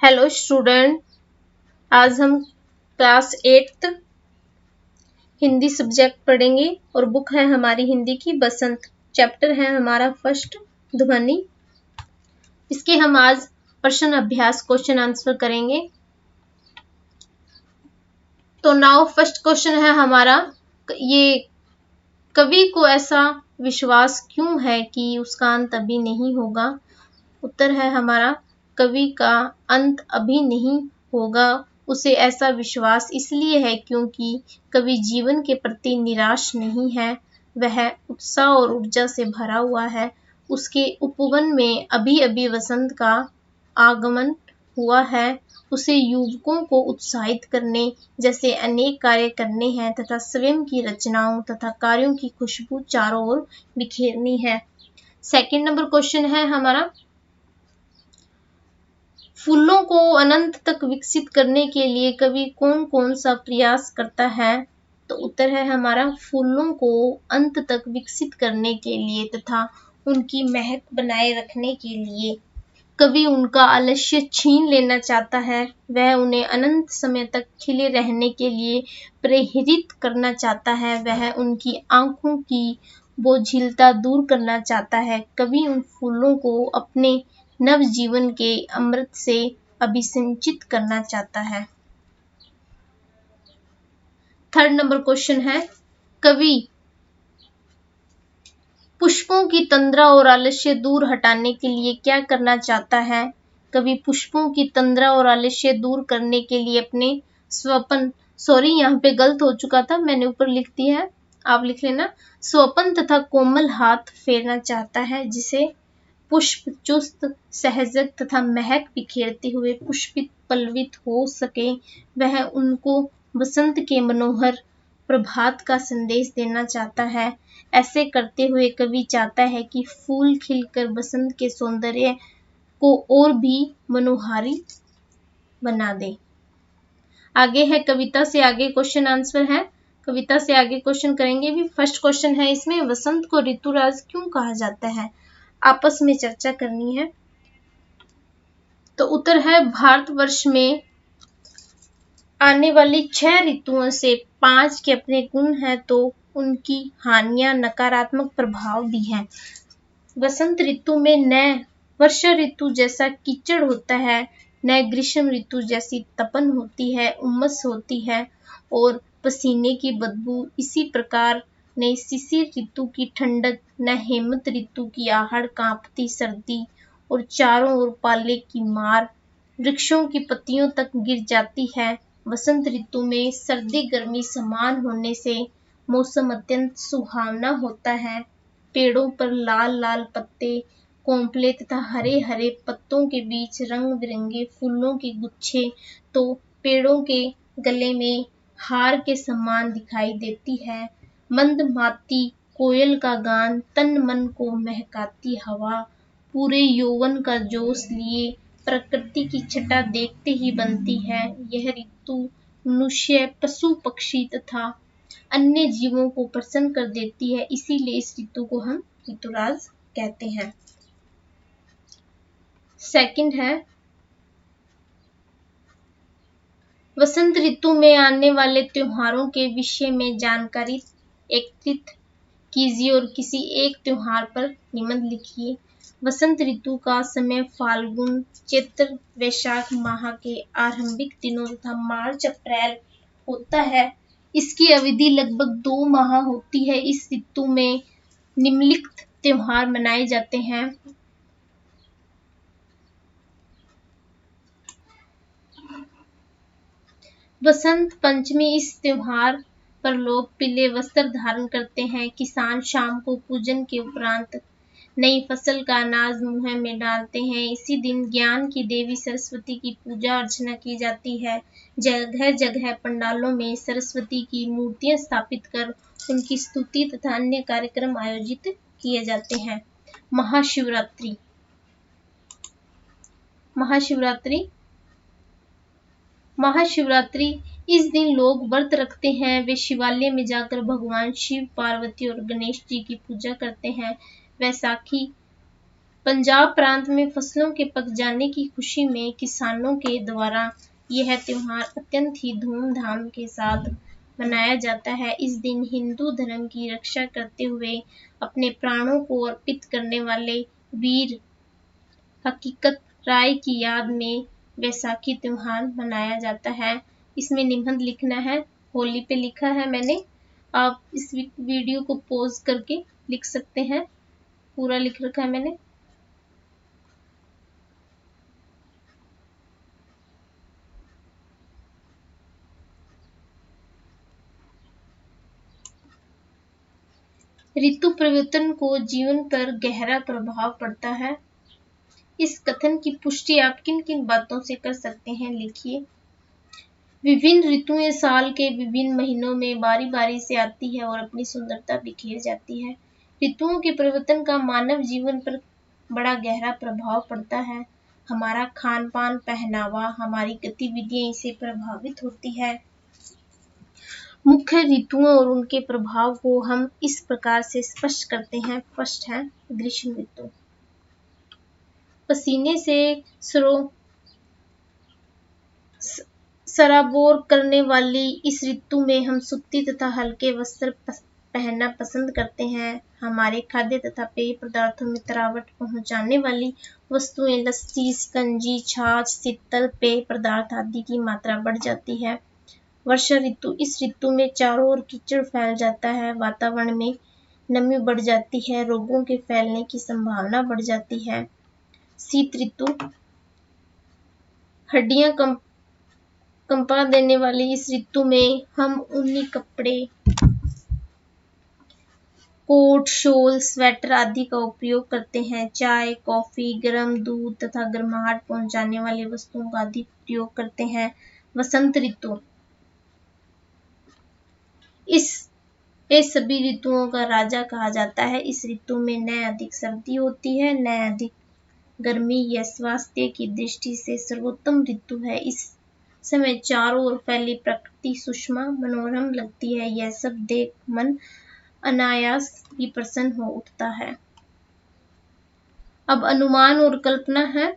Hello student, आज हम class 8th Hindi subject पढ़ेंगे और बुक है हमारी हिंदी की बसंत। चैप्टर है हमारा फर्स्ट ध्वनि। इसके हम आज प्रश्न अभ्यास क्वेश्चन आंसर करेंगे। तो नाउ फर्स्ट क्वेश्चन है हमारा, ये कवि को ऐसा विश्वास क्यों है कि उसका अंत अभी नहीं होगा। उत्तर है हमारा, कवि का अंत अभी नहीं होगा, उसे ऐसा विश्वास इसलिए है क्योंकि कवि जीवन के प्रति निराश नहीं है, वह उत्साह और ऊर्जा से भरा हुआ है। उसके उपवन में अभी अभी वसंत का आगमन हुआ है। उसे युवकों को उत्साहित करने जैसे अनेक कार्य करने हैं तथा स्वयं की रचनाओं तथा कार्यों की खुशबू चारों ओर बिखेरनी है। सेकंड नंबर क्वेश्चन है हमारा, फूलों को अनंत तक विकसित करने के लिए कवि कौन कौन सा प्रयास करता है। तो उत्तर है हमारा, फूलों को अंत तक विकसित करने के लिए तथा उनकी महक बनाए रखने के लिए कवि उनका आलस्य छीन लेना चाहता है। वह उन्हें अनंत समय तक खिले रहने के लिए प्रेरित करना चाहता है। वह उनकी आंखों की बोझिलता दूर करना चाहता है। कवि उन फूलों को अपने नव जीवन के अमृत से अभिसिंचित करना चाहता है। थर्ड नंबर क्वेश्चन है, कवि पुष्पों की तंद्रा और आलस्य दूर हटाने के लिए क्या करना चाहता है। कवि पुष्पों की तंद्रा और आलस्य दूर करने के लिए अपने स्वपन, यहाँ पे गलत हो चुका था, मैंने ऊपर लिख दिया है, आप लिख लेना, स्वपन तथा कोमल हाथ फेरना चाहता है, जिसे पुष्प चुस्त सहजक तथा महक बिखेरते हुए पुष्पित पल्लवित हो सके। वह उनको बसंत के मनोहर प्रभात का संदेश देना चाहता है। ऐसे करते हुए कवि चाहता है कि फूल खिलकर बसंत के सौंदर्य को और भी मनोहारी बना दे। आगे है कविता से आगे क्वेश्चन आंसर है, कविता से आगे क्वेश्चन करेंगे भी। फर्स्ट क्वेश्चन है इसमें, वसंत को ऋतुराज क्यों कहा जाता है, आपस में चर्चा करनी है। तो उत्तर है, भारतवर्ष में आने वाली 6 ऋतुओं से 5 के अपने गुण हैं तो उनकी हानियां नकारात्मक प्रभाव भी हैं। वसंत ऋतु में न वर्षा ऋतु जैसा कीचड़ होता है, न ग्रीष्म ऋतु जैसी तपन होती है, उमस होती है और पसीने की बदबू। इसी प्रकार न शिशिर ऋतु की ठंडक, न हेमंत ऋतु की आहड़ कांपती सर्दी और चारों ओर पाले की मार वृक्षों की पत्तियों तक गिर जाती है। वसंत ऋतु में सर्दी गर्मी समान होने से मौसम अत्यंत सुहावना होता है। पेड़ों पर लाल लाल पत्ते, कोंपले तथा हरे हरे पत्तों के बीच रंग बिरंगे फूलों के गुच्छे तो पेड़ों के गले में हार के समान दिखाई देती है। मंदमाती कोयल का गान, तन मन को महकाती हवा, पूरे यौवन का जोश लिए प्रकृति की छटा देखते ही बनती है। यह ऋतु मनुष्य, पशु पक्षी तथा अन्य जीवों को प्रसन्न कर देती है, इसीलिए इस ऋतु को हम ऋतुराज कहते हैं। सेकंड है, वसंत ऋतु में आने वाले त्योहारों के विषय में जानकारी एकत्रित कीजिए और किसी एक त्योहार पर निबंध लिखिए। वसंत ऋतु का समय फाल्गुन चैत्र वैशाख माह के आरंभिक दिनों तथा मार्च अप्रैल होता है। इसकी अवधि लगभग 2 माह होती है। इस ऋतु में निम्नलिखित त्योहार मनाए जाते हैं। वसंत पंचमी, इस त्योहार पर लोग पीले वस्त्र धारण करते हैं। किसान शाम को पूजन के उपरांत नई फसल का अनाज मुंह में डालते हैं। इसी दिन ज्ञान की देवी सरस्वती की पूजा अर्चना की जाती है। जगह जगह पंडालों में सरस्वती की मूर्तियां स्थापित कर उनकी स्तुति तथा अन्य कार्यक्रम आयोजित किए जाते हैं। महाशिवरात्रि, महाशिवरात्रि इस दिन लोग व्रत रखते हैं। वे शिवालय में जाकर भगवान शिव, पार्वती और गणेश जी की पूजा करते हैं। वैसाखी पंजाब प्रांत में फसलों के पक जाने की खुशी में किसानों के द्वारा यह त्योहार अत्यंत ही धूमधाम के साथ मनाया जाता है। इस दिन हिंदू धर्म की रक्षा करते हुए अपने प्राणों को अर्पित करने वाले वीर हकीकत राय की याद में वैसाखी त्योहार मनाया जाता है। इसमें निबंध लिखना है, होली पे लिखा है मैंने। आप इस वीडियो को पॉज करके लिख सकते हैं, पूरा लिख रखा है मैंने। ऋतु परिवर्तन को जीवन पर गहरा प्रभाव पड़ता है। इस कथन की पुष्टि आप किन किन बातों से कर सकते हैं, लिखिए। विभिन्न ऋतुएं साल के विभिन्न महीनों में बारी बारी से आती है और अपनी सुंदरता बिखेर जाती है। ऋतुओं के परिवर्तन का मानव जीवन पर बड़ा गहरा प्रभाव पड़ता है। हमारा खान पान, पहनावा, हमारी गतिविधियां इससे प्रभावित होती है। मुख्य ऋतुओं और उनके प्रभाव को हम इस प्रकार से स्पष्ट करते हैं। फर्स्ट है ग्रीष्म ऋतु। पसीने से सराबोर करने वाली इस ऋतु में हम सूती तथा हल्के वस्त्र पहनना पसंद करते हैं। हमारे खाद्य तथा पेय पदार्थों में तरावट पहुंचाने वाली वस्तुएं, लस्सी, शिकंजी, छाछ, शीतल पेय पदार्थ आदि की मात्रा बढ़ जाती है। वर्षा ऋतु। इस ऋतु में चारों ओर कीचड़ फैल जाता है, वातावरण में नमी बढ़ जाती है, रोगों के फैलने की संभावना बढ़ जाती है। शीत ऋतु। हड्डियां कंपा देने वाली इस ऋतु में हम ऊनी कपड़े, कोट, शॉल, स्वेटर आदि का उपयोग करते हैं। चाय, कॉफी, गर्म दूध तथा गर्माहट पहुंचाने वाली वस्तुओं का अधिक उपयोग करते हैं। वसंत ऋतु। इस सभी ऋतुओं का राजा कहा जाता है। इस ऋतु में न अधिक सर्दी होती है, न अधिक गर्मी। यह स्वास्थ्य की दृष्टि से सर्वोत्तम ऋतु है। इस समय चारों ओर फैली प्रकृति सुषमा मनोरम लगती है। यह सब देख मन अनायास ही प्रसन्न हो उठता है। अब अनुमान और कल्पना है।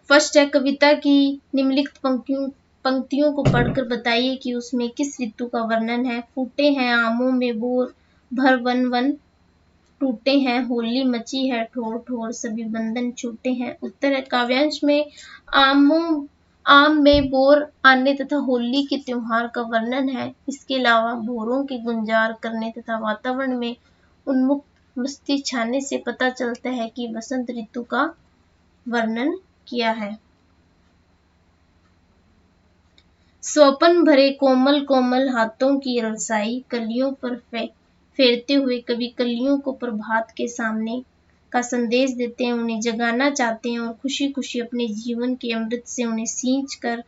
फर्स्ट है कविता की निम्नलिखित पंक्तियों को पढ़कर बताइए कि उसमें किस ऋतु का वर्णन है। फूटे हैं आमों में बोर, भर वन वन टूटे हैं, होली मची है ठोर ठोर, सभी बंधन छूटे हैं। उत्तर है काव्यांश में आम में बोर आने तथा होली के त्योहार का वर्णन है। इसके अलावा भोरों के गुंजार करने तथा वातावरण में उन्मुक्त मस्ती छाने से पता चलता है कि वसंत ऋतु का वर्णन किया है। स्वप्न भरे कोमल कोमल हाथों की रसाई कलियों पर फेरते हुए कवि कलियों को प्रभात के सामने का संदेश देते हैं, उन्हें जगाना चाहते हैं और खुशी खुशी अपने जीवन के अमृत से उन्हें सींच कर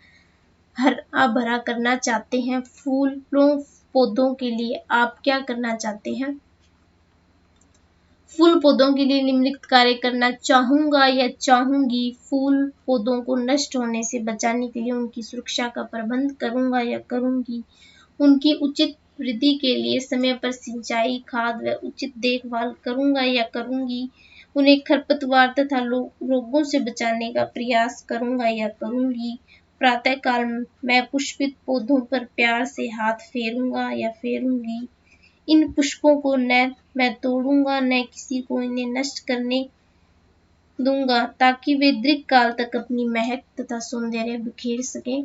हरा भरा करना चाहते हैं। फूलों पौधों के लिए आप क्या करना चाहते हैं? फूल पौधों के लिए निम्नलिखित कार्य करना चाहूंगा या चाहूंगी। फूल पौधों को नष्ट होने से बचाने के लिए उनकी सुरक्षा का प्रबंध करूंगा या करूंगी। उनकी उचित वृद्धि के लिए समय पर सिंचाई, खाद व उचित देखभाल करूंगा या करूंगी। उन्हें खरपतवार तथा रोगों से बचाने का प्रयास करूंगा या करूंगी। प्रातः काल मैं पुष्पित पौधों पर प्यार से हाथ फेरूंगा या फेरूंगी। इन पुष्पों को न मैं तोड़ूंगा, न किसी को इन्हें नष्ट करने दूंगा, ताकि वे दीर्घ काल तक अपनी महक तथा सौंदर्य बिखेर सकें।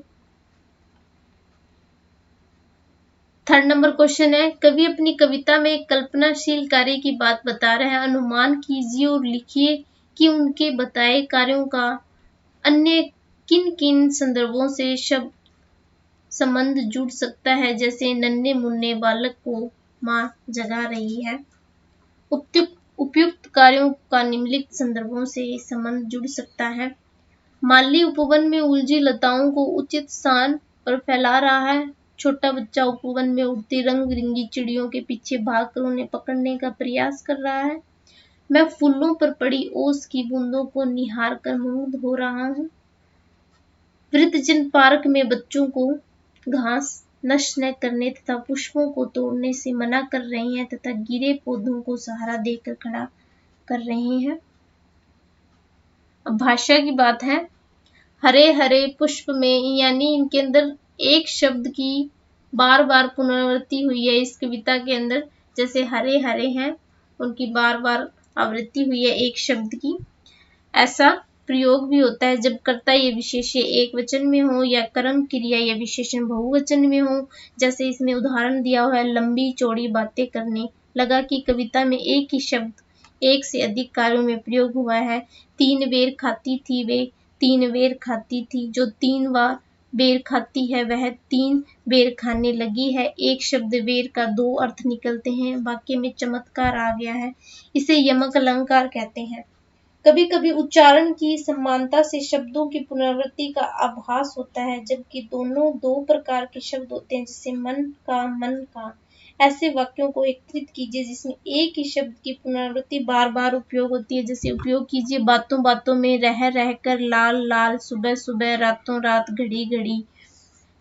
थर्ड नंबर क्वेश्चन है, कवि अपनी कविता में कल्पनाशील कार्य की बात बता रहे हैं। अनुमान कीजिए और लिखिए कि उनके बताए कार्यों का अन्य किन किन संदर्भों से शब्द संबंध जुड़ सकता है। जैसे नन्हे मुन्ने बालक को मां जगा रही है। उपयुक्त कार्यों का निम्नलिखित संदर्भों से संबंध जुड़ सकता है। माली उपवन में उलझी लताओं को उचित स्थान पर फैला रहा है। छोटा बच्चा उपवन में उड़ती रंग बिरंगी चिड़ियों के पीछे भागकर उन्हें पकड़ने का प्रयास कर रहा है। मैं फूलों पर पड़ी ओस की बूंदों को निहार कर मुग्ध हो रहा हूँ। वृद्धजन पार्क में बच्चों को घास नष्ट न करने तथा पुष्पों को तोड़ने से मना कर रहे हैं तथा गिरे पौधों को सहारा देकर खड़ा कर रहे हैं। अब भाषा की बात है। हरे हरे पुष्प में, यानी इनके अंदर एक शब्द की बार बार पुनरावृत्ति हुई है इस कविता के अंदर। जैसे हरे हरे हैं, उनकी बार बार आवृत्ति हुई है एक शब्द की। ऐसा प्रयोग भी होता है जब कर्ता या विशेष्य एक वचन में हो या कर्म क्रिया या विशेषण बहुवचन में हो। जैसे इसमें उदाहरण दिया हुआ है, लंबी चौड़ी बातें करने लगा कि कविता में एक ही शब्द एक से अधिक कार्यों में प्रयोग हुआ है। 3 बेर खाती थी वे 3 बेर खाती थी, जो 3 बेर खाती है वह 3 बेर खाने लगी है। एक शब्द बेर का 2 अर्थ निकलते हैं, वाक्य में चमत्कार आ गया है। इसे यमक अलंकार कहते हैं। कभी कभी उच्चारण की समानता से शब्दों की पुनरावृत्ति का आभास होता है, जबकि दोनों 2 प्रकार के शब्द होते हैं, जैसे मन का। ऐसे वाक्यों को एकत्रित कीजिए जिसमें एक ही शब्द की पुनरावृत्ति बार बार उपयोग होती है। जैसे उपयोग कीजिए, बातों बातों में, रह रह कर, लाल लाल, सुबह सुबह, रातों रात, घड़ी घड़ी।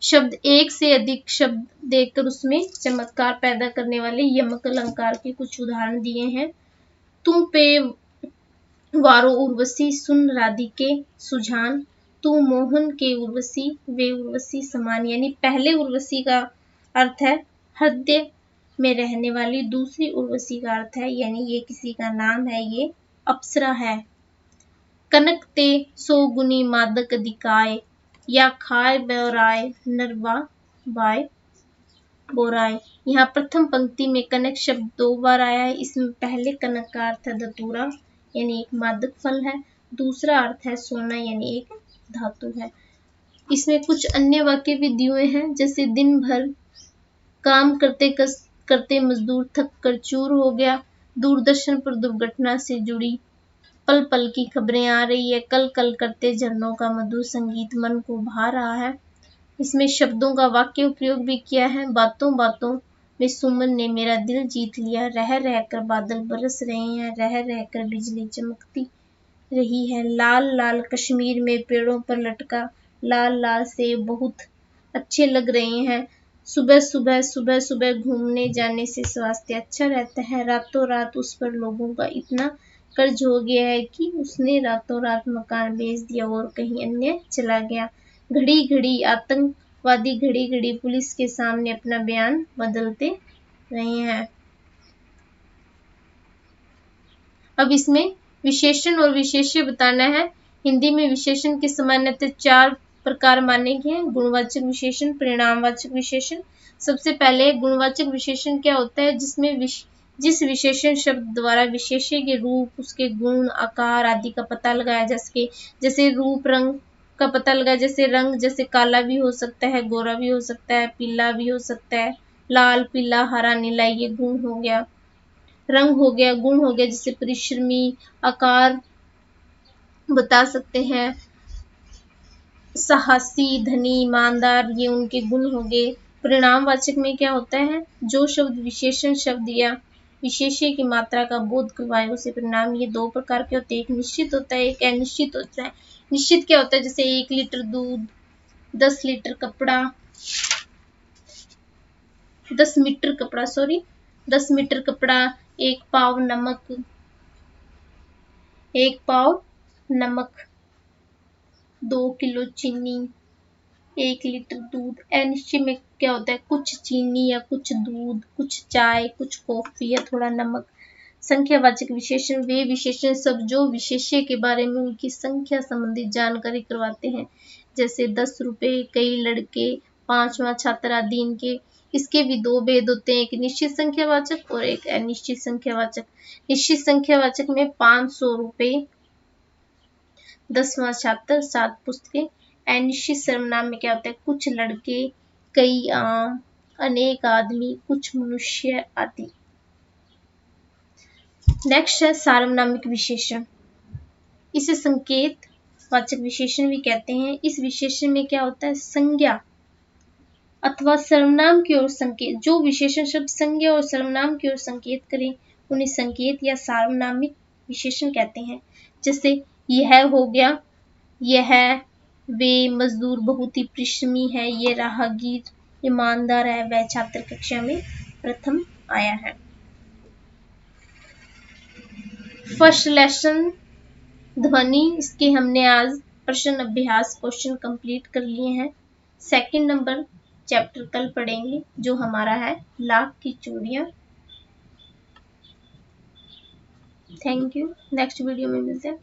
शब्द एक से अधिक शब्द देकर उसमें चमत्कार पैदा करने वाले यमक अलंकार के कुछ उदाहरण दिए हैं। तुम पे वारो उर्वशी, सुन राधिके सुजान, तू मोहन के उर्वशी, वे उर्वशी समान। यानी पहले उर्वशी का अर्थ है हृदय में रहने वाली, दूसरी उर्वशी का अर्थ है, यानी ये किसी का नाम है, ये अप्सरा है। कनक ते सो गुनी मादक दिखाए, या खाए बोराय नरवा बाय बोराय। यहाँ प्रथम पंक्ति में कनक शब्द 2 बार आया है। इसमें पहले कनक का अर्थ है धतूरा, यानी एक मादक फल है। दूसरा अर्थ है सोना, यानी एक धातु है। इसमें कुछ अन्य वाक्य भी दिए हुए हैं, जैसे दिन भर काम करते मजदूर थक कर चूर हो गया, दूरदर्शन पर दुर्घटना से जुड़ी पल पल की खबरें आ रही है, कल कल करते झरनों का मधुर संगीत मन को भा रहा है। इसमें शब्दों का वाक्य उपयोग भी किया है। बातों बातों में सुमन ने मेरा दिल जीत लिया, रह रह कर बादल बरस रहे हैं, रह रह कर बिजली चमकती रही है, लाल लाल कश्मीर में पेड़ों पर लटका लाल लाल सेब बहुत अच्छे लग रहे हैं, सुबह सुबह घूमने जाने से स्वास्थ्य अच्छा रहता है, रातों रात उस पर लोगों का इतना कर्ज हो गया है कि उसने रातों रात मकान बेच दिया और कहीं अन्य चला गया। घड़ी घड़ी आतंकवादी घड़ी घड़ी पुलिस के सामने अपना बयान बदलते रहे हैं। अब इसमें विशेषण और विशेष्य बताना है। हिंदी में विशेषण के सामान्यतः 4 प्रकार माने गए हैं। गुणवाचक विशेषण, परिणामवाचक विशेषण। सबसे पहले गुणवाचक विशेषण क्या होता है, जिसमें जिस विशेषण शब्द द्वारा विशेष्य के रूप, उसके गुण, आकार आदि का पता लगाया जा सके। जैसे रूप, रंग का पता लगाया, जैसे रंग, जैसे काला भी हो सकता है, गोरा भी हो सकता है, पीला भी हो सकता है, लाल, पीला, हरा, नीला, ये गुण हो गया। रंग हो गया, गुण हो गया, जैसे परिश्रमी, आकार बता सकते हैं, साहसी, धनी, ईमानदार, ये उनके गुण हो गए। परिणामवाचक में क्या होता है, जो शब्द विशेषण शब्द या विशेष्य की मात्रा का बोध करवाए उसे परिणाम। ये 2 प्रकार के होते हैं, एक निश्चित होता है, एक अनिश्चित होता है। निश्चित क्या होता है, जैसे 1 लीटर दूध, 10 लीटर कपड़ा, 10 मीटर कपड़ा, 10 मीटर कपड़ा, 1 पाव नमक, 1 पाव नमक, 2 किलो चीनी, 1 लीटर दूध। अनिश्चित में क्या होता है, कुछ चीनी या कुछ दूध, कुछ चाय, कुछ कॉफी या थोड़ा नमक। संख्यावाचक विशेषण वे विशेषण सब जो विशेष्य के बारे में उनकी संख्या संबंधित जानकारी करवाते हैं, जैसे 10 रुपए, कई लड़के, 5वां छात्र आदि। इनके इसके भी 2 भेद होते हैं, एक निश्चित संख्यावाचक और एक अनिश्चित संख्यावाचक। निश्चित संख्यावाचक में 500 रुपए, 10वां छात्र, 7 पुस्तकें। अनिश्चित सर्वनाम में क्या होता है, कुछ लड़के, कई आम, अनेक आदमी, कुछ मनुष्य आदि। नेक्स्ट है सार्वनामिक विशेषण। इसे संकेत वाचक विशेषण भी कहते हैं। इस विशेषण में क्या होता है, संज्ञा अथवा सर्वनाम की ओर संकेत। जो विशेषण शब्द संज्ञा और सर्वनाम की ओर संकेत करें उन्हें संकेत या सार्वनामिक विशेषण कहते हैं। जैसे यह हो गया, यह, वे मजदूर बहुत ही परिश्रमी है, ये राहगीर ईमानदार है, वह छात्र कक्षा में प्रथम आया है। फर्स्ट लेसन ध्वनि, इसके हमने आज प्रश्न अभ्यास क्वेश्चन कंप्लीट कर लिए हैं। सेकंड नंबर चैप्टर कल पढ़ेंगे जो हमारा है लाख की चूड़ियां। थैंक यू, नेक्स्ट वीडियो में मिलते हैं।